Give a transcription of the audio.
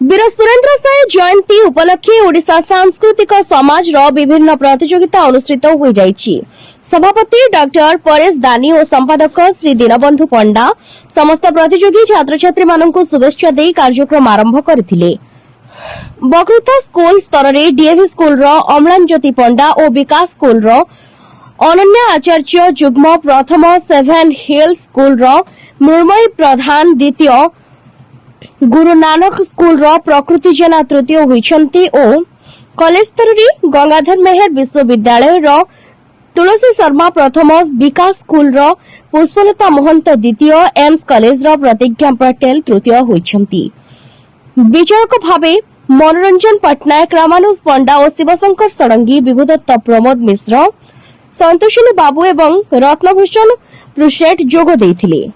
वीर सुरेन्द्र साय जयंती उपलक्षे ओडिशा सांस्कृतिक समाज विभिन्न प्रतियोगिता अनुष्ठित हो जाइछि। सभापति डॉक्टर परेश दानी और संपादक श्री दीनबंधु पंडा समस्त प्रतियोगी छात्र छात्री मानक शुभेच्छा दे कार्यक्रम आरंभ करथिले। बकृता स्कूल स्तर में डीएवी स्कूल अम्लान ज्योति पंडा और विकास स्कूल अनन्या आचार्य जुग्म प्रथम, सेभेन हिल्स स्कूल मृण्मयी प्रधान द्वितीय, गुरु नानक स्कूल प्रकृति जेना तृतीय होइछन्ति और कॉलेज स्तर में गंगाधर मेहर विश्वविद्यालय तुलसी शर्मा प्रथम, विकास स्कूल पुष्पलता महंत द्वितीय, एम्स कॉलेज प्रतिज्ञा पटेल तृतीय होइछन्ति। विजयक भावे मनोरंजन पट्टनायक, रामानुज पंडा और शिवशंकर षडंगी, विभुदत्त प्रमोद मिश्र, संतोषिनी बाबू एवं रत्नभूषण प्रुसेट जोग देथिले।